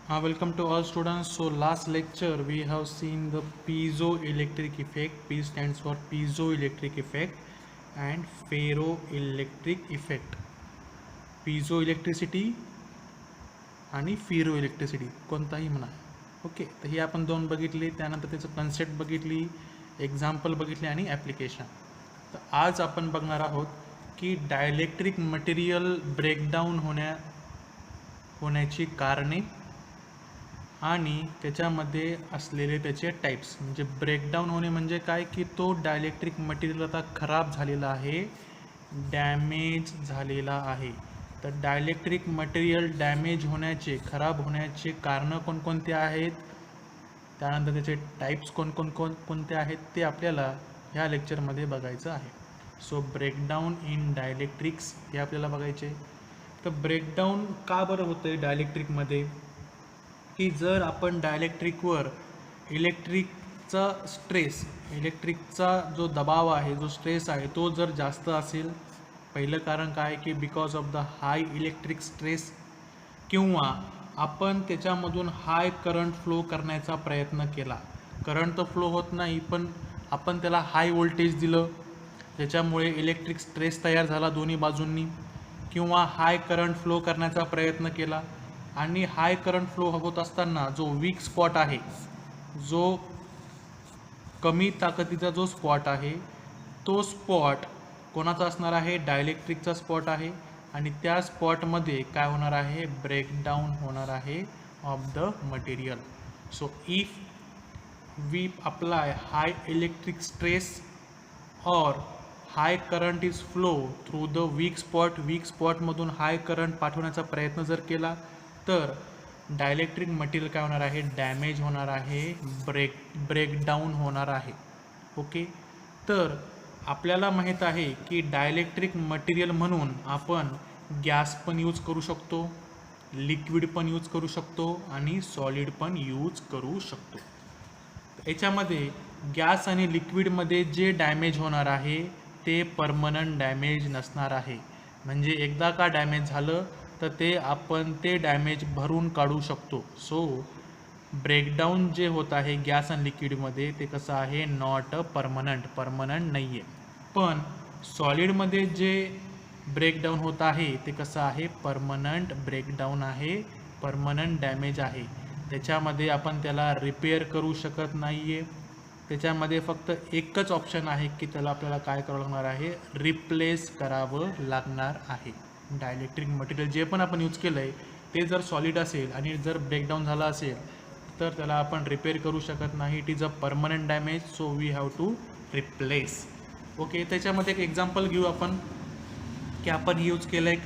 Welcome to all students. So last lecture we have seen the piezoelectric effect. P stands for piezoelectric effect and ferroelectric effect. Piezoelectricity आणि फेरोइलेक्ट्रिसिटी कोणताही म्हणा. Okay, तर ही आपण दोन बघितली, त्यानंतर त्याचं कन्सेप्ट बघितली, एक्झाम्पल बघितली आणि ॲप्लिकेशन. तर आज आपण बघणार आहोत की डायलेक्ट्रिक मटेरियल ब्रेकडाऊन होण्याची कारणे आणि त्याच्यामध्ये असलेले त्याचे टाईप्स. म्हणजे ब्रेकडाऊन होणे म्हणजे काय की तो डायलेक्ट्रिक मटेरियल आता खराब झालेला आहे, डॅमेज झालेला आहे. तर डायलेक्ट्रिक मटेरियल डॅमेज होण्याचे, खराब होण्याचे कारणं कोणकोणते आहेत, त्यानंतर त्याचे टाईप्स कोणते आहेत ते आपल्याला ह्या लेक्चरमध्ये बघायचं आहे. सो ब्रेकडाऊन इन डायलेक्ट्रिक्स हे आपल्याला बघायचे. तर ब्रेकडाऊन का बरं होतं आहे डायलेक्ट्रिकमध्ये की जर आपण डायलेक्ट्रिकवर इलेक्ट्रिकचा जो दबाव आहे, जो स्ट्रेस आहे, तो जर जास्त असेल, पहिलं कारण काय की because of the high electric stress, किंवा आपण त्याच्यामधून हाय करंट फ्लो करण्याचा प्रयत्न केला. करंट तर फ्लो होत नाही, पण आपण त्याला हाय व्होल्टेज दिलं, त्याच्यामुळे इलेक्ट्रिक स्ट्रेस तयार झाला दोन्ही बाजूंनी. किंवा हाय करंट फ्लो करण्याचा प्रयत्न केला आणि हाय करंट फ्लो होत असताना जो वीक स्पॉट आहे, जो कमी ताकदीचा जो स्पॉट आहे, तो स्पॉट कोणाचा असणार आहे, डायलेक्ट्रिकचा स्पॉट आहे. आणि त्या स्पॉटमध्ये काय होणार आहे, ब्रेकडाऊन होणार आहे of the material. So if we apply high electric stress और high current is flow through the weak स्पॉटमधून हाय करंट पाठवण्याचा प्रयत्न जर केला तर डायलेक्ट्रिक मटेरियल काय होणार आहे, डॅमेज होणार आहे, ब्रेकडाऊन होणार आहे. ओके, तर आपल्याला माहीत आहे की डायलेक्ट्रिक मटेरियल म्हणून आपण गॅस पण यूज करू शकतो, लिक्विड पण यूज करू शकतो आणि सॉलिड पण यूज करू शकतो. याच्यामध्ये गॅस आणि लिक्विडमध्ये जे डॅमेज होणार आहे ते परमनंट डॅमेज नसणार आहे. म्हणजे एकदा का डॅमेज झालं तर ते डॅमेज भरून काढू शकतो. सो ब्रेकडाऊन जे होत आहे गॅस आणि लिक्विडमध्ये ते कसं आहे, नॉट अ परमनंट नाही आहे. पण सॉलिडमध्ये जे ब्रेकडाऊन होत आहे ते कसं आहे, परमनंट ब्रेकडाऊन आहे, परमनंट डॅमेज आहे. त्याच्यामध्ये आपण त्याला रिपेअर करू शकत नाही आहे. त्याच्यामध्ये फक्त एकच ऑप्शन आहे की त्याला आपल्याला काय करावं लागणार आहे, रिप्लेस करावं लागणार आहे. डायलेक्ट्रिक मटेरियल जे पण आपण यूज केलं आहे ते जर सॉलिड असेल आणि जर ब्रेकडाऊन झाला असेल तर त्याला आपण रिपेअर करू शकत नाही. It is a permanent damage, so we have to replace. Okay, त्याच्यामध्ये एक एक्झाम्पल घेऊ आपण की आपण यूज केलं आहे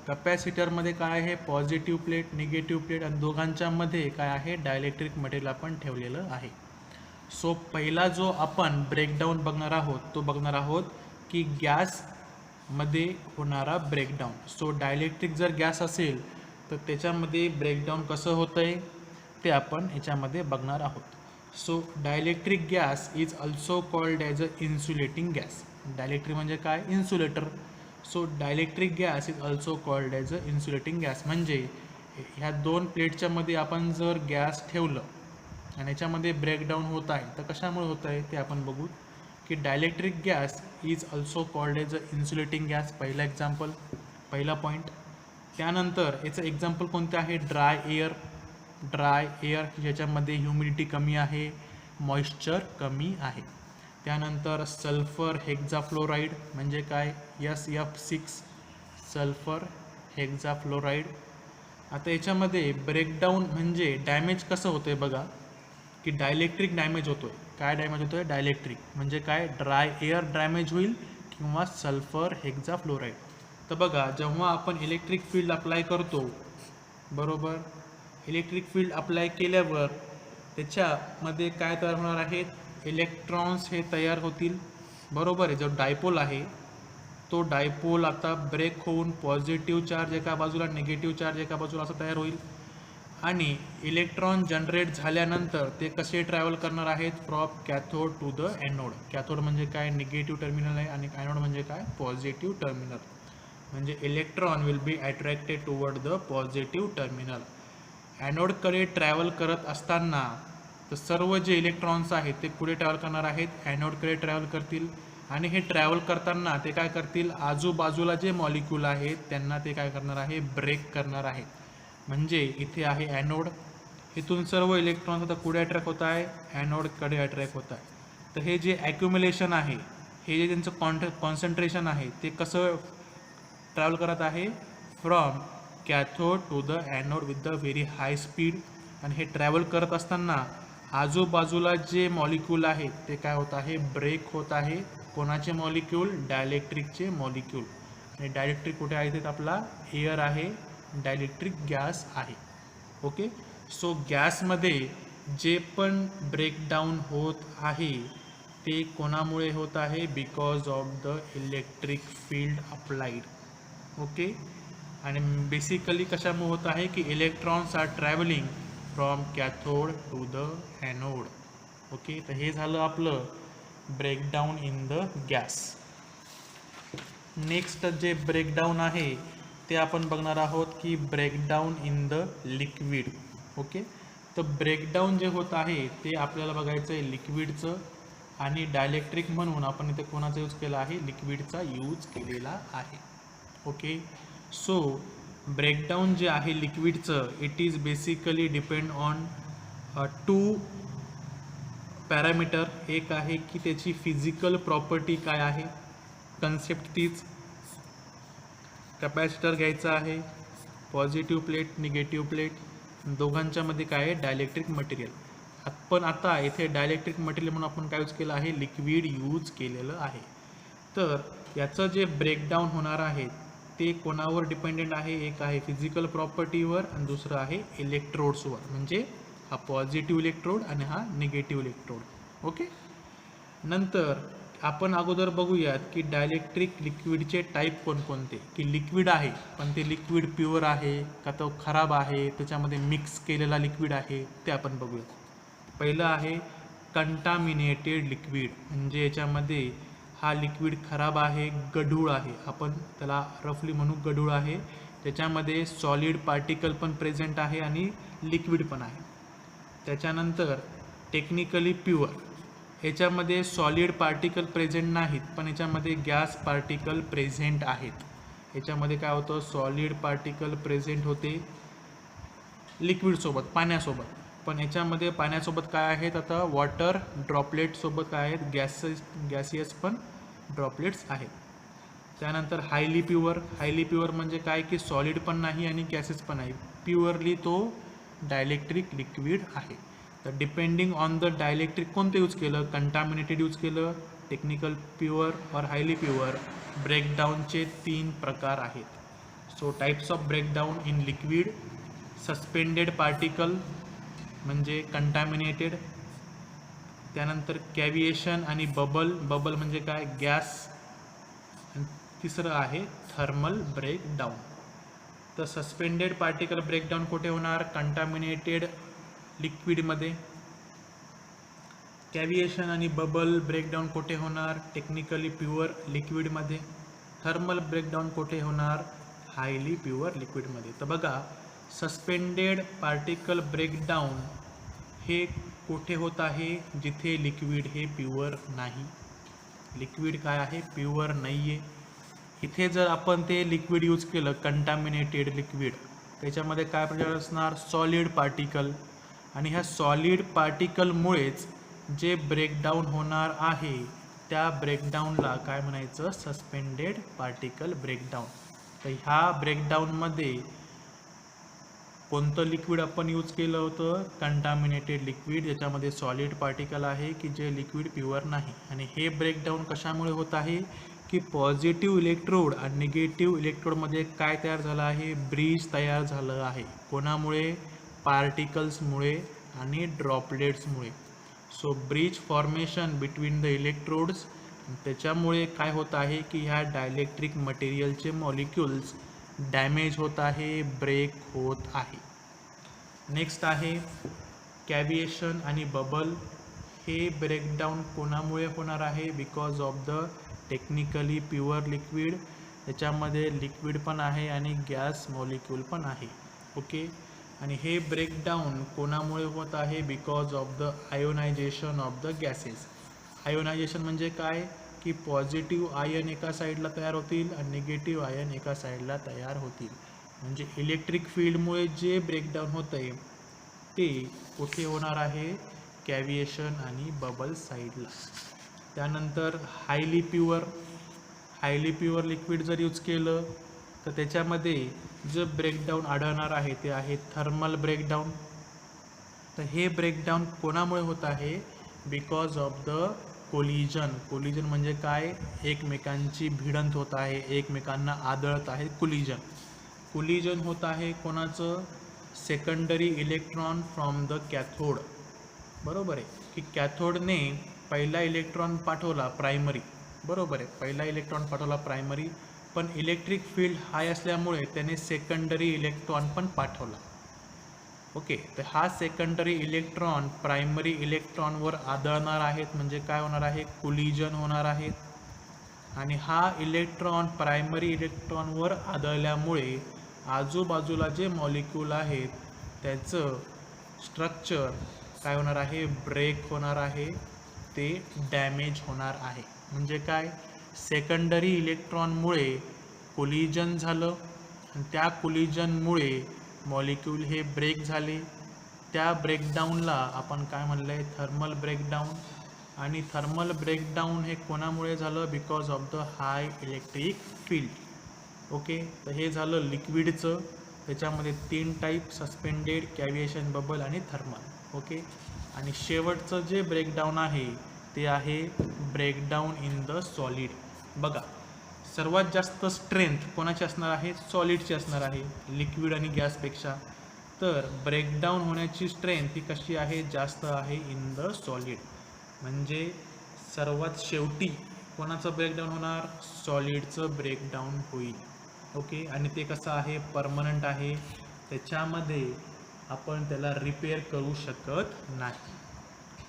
कपॅसिटरमध्ये काय आहे, पॉझिटिव्ह प्लेट, निगेटिव्ह प्लेट, आणि दोघांच्यामध्ये काय आहे, डायलेक्ट्रिक मटेरियल आपण ठेवलेलं आहे. सो पहिला जो आपण ब्रेकडाऊन बघणार आहोत की गॅसमध्ये होणारा ब्रेकडाऊन. सो डायलेक्ट्रिक जर गॅस असेल तर त्याच्यामध्ये ब्रेकडाऊन कसं होतं आहे ते आपण याच्यामध्ये बघणार आहोत. So dielectric gas is also called as a insulating gas. Dielectric म्हणजे काय, insulator. So dielectric gas is also called as a insulating gas. म्हणजे ह्या दोन प्लेटच्या मध्ये आपण जर गॅस ठेवलं आणि याच्यामध्ये ब्रेकडाऊन होत आहे तर कशामुळे होत आहे ते आपण बघू की dielectric gas is also called as a insulating gas. पहिला पॉईंट. त्यानंतर याचं एक्झाम्पल कोणतं आहे, ड्राय एअर ज्याच्यामध्ये ह्युमिडिटी कमी आहे, मॉइश्चर कमी आहे. त्यानंतर सल्फर हेक्झाफ्लोराईड म्हणजे काय, SF6 सल्फर हेक्झाफ्लोराईड. आता याच्यामध्ये ब्रेकडाऊन म्हणजे डॅमेज कसं होतं आहे बघा की डायलेक्ट्रिक डॅमेज होतो आहे. काय डॅमेज होतो आहे, डायलेक्ट्रिक म्हणजे काय, ड्राय एअर डॅमेज होईल किंवा सल्फर हेक्झाफ्लोराईड. तर बघा, जेव्हा आपण इलेक्ट्रिक फील्ड अप्लाय करतो, बरोबर, इलेक्ट्रिक फील्ड अप्लाय केल्यावर त्याच्यामध्ये काय तयार होणार आहेत, इलेक्ट्रॉन्स हे तयार होतील, बरोबर आहे. जो डायपोल आहे तो डायपोल आता ब्रेक होऊन पॉझिटिव्ह चार्ज एका बाजूला, निगेटिव्ह चार्ज एका बाजूला असं तयार होईल. आणि इलेक्ट्रॉन जनरेट झाल्यानंतर ते कसे ट्रॅव्हल करणार आहेत, from cathode to the anode. Cathode म्हणजे काय, निगेटिव्ह टर्मिनल आहे, आणि ॲनोड म्हणजे काय, पॉझिटिव्ह टर्मिनल. म्हणजे electron will be attracted toward the positive terminal. ॲनोडकडे ट्रॅव्हल करत असताना तर सर्व जे इलेक्ट्रॉन्स आहेत ते कुठे ट्रॅव्हल करणार आहेत, ॲनोडकडे ट्रॅव्हल करतील. आणि हे ट्रॅव्हल करताना ते काय करतील, आजूबाजूला जे मॉलिक्यूल आहेत त्यांना ते काय करणार आहे, ब्रेक करणार आहेत. म्हणजे इथे आहे ॲनोड, इथून सर्व इलेक्ट्रॉन्स आता कुठे अट्रॅक्ट होत आहे, ॲनोडकडे अट्रॅक्ट होत आहे. तर हे जे ॲक्युम्युलेशन आहे, हे जे त्यांचं कॉन्सन्ट्रेशन आहे ते कसं ट्रॅव्हल करत आहे, from cathode to the anode with the very high speed. आणि हे ट्रॅव्हल करत असताना आजूबाजूला जे मॉलिक्यूल आहे ते काय होत आहे, ब्रेक होत आहे. कोणाचे मॉलिक्यूल, डायलेक्ट्रिकचे मॉलिक्यूल. आणि डायलेक्ट्रिक कुठे आहे, ते आपला एअर आहे, डायलेक्ट्रिक गॅस आहे. ओके, सो गॅसमध्ये जे पण ब्रेकडाऊन होत आहे ते कोणामुळे होत आहे, because of the electric field applied. Okay, आणि बेसिकली कशामुळे होत आहे की electrons are travelling from cathode to the anode. Okay, तर हे झालं आपलं breakdown in the gas. Next जे ब्रेकडाऊन आहे ते आपण बघणार आहोत की breakdown in the liquid. Okay, तर ब्रेकडाऊन जे होत आहे ते आपल्याला बघायचं आहे लिक्विडचं. आणि डायलेक्ट्रिक म्हणून आपण इथे कोणाचा यूज केला आहे, लिक्विडचा यूज केलेला आहे. ओके, सो ब्रेकडाऊन जे आहे लिक्विडचं, it is basically depend on 2 parameter. एक आहे की त्याची फिजिकल प्रॉपर्टी काय आहे, कन्सेप्ट तीच. कॅपॅसिटर घ्यायचा आहे, पॉझिटिव्ह प्लेट, निगेटिव्ह प्लेट, दोघांच्यामध्ये काय आहे, डायलेक्ट्रिक मटेरियल. पण आता इथे डायलेक्ट्रिक मटेरियल म्हणून आपण काय यूज केलं आहे, लिक्विड यूज केलेलं आहे. तर याचं जे ब्रेकडाऊन होणार आहे ते कोणावर डिपेंडेंट आहे, एक आहे फिजिकल प्रॉपर्टीवर आणि दुसरं आहे इलेक्ट्रोड्सवर. म्हणजे हा पॉझिटिव्ह इलेक्ट्रोड आणि हा निगेटिव्ह इलेक्ट्रोड. ओके, नंतर आपण अगोदर बघूयात की डायलेक्ट्रिक लिक्विडचे टाईप कोणकोणते. की लिक्विड आहे पण ते लिक्विड प्युअर आहे का तो खराब आहे, त्याच्यामध्ये मिक्स केलेला लिक्विड आहे, ते आपण बघूयात. पहिलं आहे कंटामिनेटेड लिक्विड. म्हणजे याच्यामध्ये हा लिक्विड खराब आहे, गढूळ आहे, आपण त्याला रफली म्हणू गढूळ आहे. त्याच्यामध्ये सॉलिड पार्टिकल पण प्रेझेंट आहे आणि लिक्विड पण आहे. त्याच्यानंतर टेक्निकली प्युअर, ह्याच्यामध्ये सॉलिड पार्टिकल प्रेझेंट नाहीत पण याच्यामध्ये गॅस पार्टिकल प्रेझेंट आहेत. ह्याच्यामध्ये काय होतं, सॉलिड पार्टिकल प्रेझेंट होते लिक्विडसोबत, पाण्यासोबत. पण याच्यामध्ये पाण्यासोबत काय आहेत, आता वॉटर ड्रॉपलेटसोबत काय आहेत, गॅसियस पण ड्रॉपलेट्स आहेत. त्यानंतर हायली प्युअर म्हणजे काय की सॉलिड पण नाही आणि गॅसेस पण नाही, प्युअरली तो डायलेक्ट्रिक लिक्विड आहे. तर डिपेंडिंग ऑन द डायलेक्ट्रिक कोणतं यूज केलं, कंटामिनेटेड यूज केलं, टेक्निकल प्युअर और हायली प्युअर. ब्रेकडाऊनचे 3 प्रकार आहेत. So types of breakdown in liquid, suspended particle म्हणजे कंटामिनेटेड, त्यानंतर कॅव्हिएशन आणि बबल म्हणजे काय, गॅस, आणि तिसरं आहे थर्मल ब्रेकडाऊन. तर सस्पेंडेड पार्टिकल ब्रेकडाऊन कुठे होणार, कंटामिनेटेड लिक्विडमध्ये. कॅव्हिएशन आणि बबल ब्रेकडाऊन कुठे होणार, टेक्निकली प्युअर लिक्विडमध्ये. थर्मल ब्रेकडाऊन कुठे होणार, हायली प्युअर लिक्विडमध्ये. तर बघा, सस्पेंडेड पार्टिकल ब्रेकडाऊन हे कुठे होत आहे, जिथे लिक्विड हे प्युअर नाही. लिक्विड काय आहे, प्युअर नाही आहे. इथे जर आपण ते लिक्विड यूज केलं, कंटामिनेटेड लिक्विड, त्याच्यामध्ये काय प्रकार असणार, सॉलिड पार्टिकल. आणि ह्या सॉलिड पार्टिकलमुळेच जे ब्रेकडाऊन होणार आहे त्या ब्रेकडाऊनला काय म्हणायचं, सस्पेंडेड पार्टिकल ब्रेकडाऊन. तर ह्या ब्रेकडाऊनमध्ये कोणतं लिक्विड आपण यूज केलं होतं, कंटामिनेटेड लिक्विड, ज्याच्यामध्ये सॉलिड पार्टिकल आहे की जे लिक्विड प्युअर नाही. आणि हे ब्रेकडाऊन कशामुळे होत आहे की पॉझिटिव्ह इलेक्ट्रोड आणि निगेटिव्ह इलेक्ट्रोडमध्ये काय तयार झालं आहे, ब्रिज तयार झालं आहे. कोणामुळे, पार्टिकल्समुळे आणि ड्रॉपलेट्समुळे. So bridge formation between the electrodes, त्याच्यामुळे काय होत आहे की ह्या डायलेक्ट्रिक मटेरियलचे मॉलिक्युल्स डॅमेज होत आहे, ब्रेक होत आहे. नेक्स्ट आहे कॅव्हिएशन आणि बबल. हे ब्रेकडाऊन कोणामुळे होणार आहे, because of the technically pure liquid. त्याच्यामध्ये लिक्विड पण आहे आणि गॅस मॉलिक्यूल पण आहे. ओके, आणि हे ब्रेकडाऊन कोणामुळे होत आहे? Because of the ionisation of the gases. Ionisation म्हणजे काय की पॉझिटिव्ह आयन एका साईडला तयार होतील आणि निगेटिव्ह आयन एका साईडला तयार होतील. म्हणजे इलेक्ट्रिक फील्डमुळे जे ब्रेकडाऊन होतं आहे ते कुठे होणार आहे? कॅव्हिएशन आणि बबल साईडला. त्यानंतर हायली प्युअर लिक्विड जर यूज केलं तर त्याच्यामध्ये जे ब्रेकडाऊन आढळणार आहे ते आहे थर्मल ब्रेकडाऊन. तर हे ब्रेकडाऊन कोणामुळे होत आहे? Because of the collision. Collision म्हणजे काय? एकमेकांची भिडंत होत आहे, एकमेकांना आदळत आहे. कोलिजन होत आहे कोणाचं? Secondary electron from the cathode. बरोबर आहे की कॅथोडने पहिला इलेक्ट्रॉन पाठवला प्रायमरी. बरोबर आहे, पहिला इलेक्ट्रॉन पाठवला प्रायमरी, पण इलेक्ट्रिक फील्ड हाय असल्यामुळे त्याने सेकंडरी इलेक्ट्रॉन पण पाठवला. ओके, तर हा सेकंडरी इलेक्ट्रॉन प्रायमरी इलेक्ट्रॉनवर आदळणार आहेत, म्हणजे काय होणार आहे? कोलिजन होणार आहेत. आणि हा इलेक्ट्रॉन प्रायमरी इलेक्ट्रॉनवर आदळल्यामुळे आजूबाजूला जे मॉलिक्यूल आहेत त्याचं स्ट्रक्चर काय होणार आहे? ब्रेक होणार आहे, ते डॅमेज होणार आहे. म्हणजे काय? सेकंडरी इलेक्ट्रॉनमुळे कोलिजन झालं आणि त्या कोलिजनमुळे मॉलिक्यूल हे ब्रेक झाले. त्या ब्रेकडाऊनला आपण काय म्हणलं आहे? Thermal breakdown. आणि थर्मल ब्रेकडाऊन हे कोणामुळे झालं? Because of the high electric field. Okay, तर हे झालं लिक्विडचं. त्याच्यामध्ये 3 टाईप: सस्पेंडेड, कॅव्हिएशन, बबल आणि थर्मल. ओके, आणि शेवटचं जे ब्रेकडाऊन आहे ते आहे ब्रेकडाऊन इन द सॉलिड. बघा, सर्वात जास्त स्ट्रेंथ कोणाची असणार आहे? सॉलिडची असणार आहे, लिक्विड आणि गॅसपेक्षा. तर ब्रेकडाऊन होण्याची स्ट्रेंथ ही कशी आहे? जास्त आहे इन द सॉलिड. म्हणजे सर्वात शेवटी कोणाचं ब्रेकडाऊन होणार? सॉलिडचं ब्रेकडाऊन होईल. ओके, आणि ते कसं आहे? परमनंट आहे. त्याच्यामध्ये आपण त्याला रिपेअर करू शकत नाही.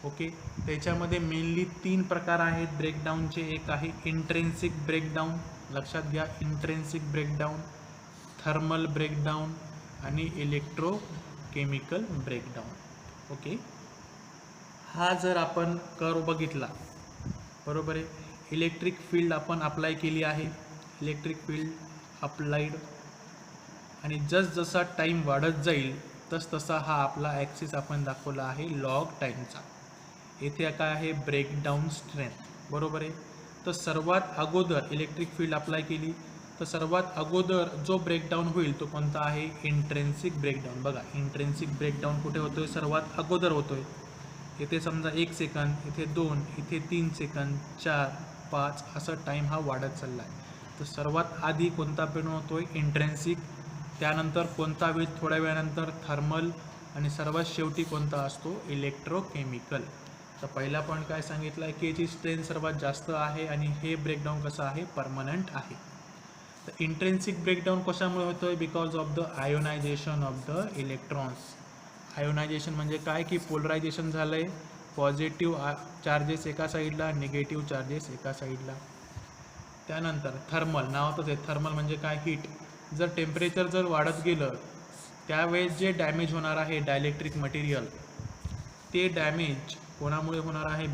ओके, त्याच्यामध्ये मेनली 3 प्रकार आहेत ब्रेकडाऊनचे. एक आहे इंट्रेन्सिक ब्रेकडाऊन, लक्षात घ्या, इंट्रेन्सिक ब्रेकडाऊन, थर्मल ब्रेकडाऊन आणि इलेक्ट्रोकेमिकल ब्रेकडाऊन. ओके, हा जर आपण कर्व बघितला, बरोबर आहे, इलेक्ट्रिक फील्ड आपण अप्लाय केली आहे, इलेक्ट्रिक फील्ड अप्लाइड, आणि जसजसा टाईम वाढत जाईल तसतसा हा आपला ॲक्सिस आपण दाखवला आहे लॉग टाईमचा. येथे काय आहे? Breakdown strength. बरोबर आहे. तर सर्वात अगोदर इलेक्ट्रिक फील्ड अप्लाय केली तर सर्वात अगोदर जो ब्रेकडाऊन होईल तो कोणता आहे? Intrinsic breakdown. बघा, इंट्रेन्सिक ब्रेकडाऊन कुठे होतोय? सर्वात अगोदर होतोय. इथे समजा 1 सेकंद, इथे 2, इथे 3 सेकंद, 4, 5 असं टाईम हा वाढत चालला आहे. तर सर्वात आधी कोणता ब्रेकडाऊन होतोय? इंट्रेन्सिक. त्यानंतर कोणता होईल? थोड्या वेळानंतर थर्मल. आणि सर्वात शेवटी कोणता असतो? इलेक्ट्रोकेमिकल. तर पहिला पॉईंट काय सांगितलं आहे की याची स्ट्रेंथ सर्वात जास्त आहे आणि हे ब्रेकडाऊन कसं आहे? परमनंट आहे. तर इंट्रेन्सिक ब्रेकडाऊन कशामुळे होतोय? Because of the ionisation of the electrons. Ionisation म्हणजे काय की पोलरायझेशन झालं आहे, पॉझिटिव्ह चार्जेस एका साईडला, निगेटिव्ह चार्जेस एका साईडला. त्यानंतर थर्मल, नावातच आहे, थर्मल म्हणजे काय? हीट. जर टेम्परेचर जर वाढत गेलं त्यावेळेस जे डॅमेज होणार आहे डायलेक्ट्रिक मटेरियल, ते डॅमेज कोणामुळे होणार आहे?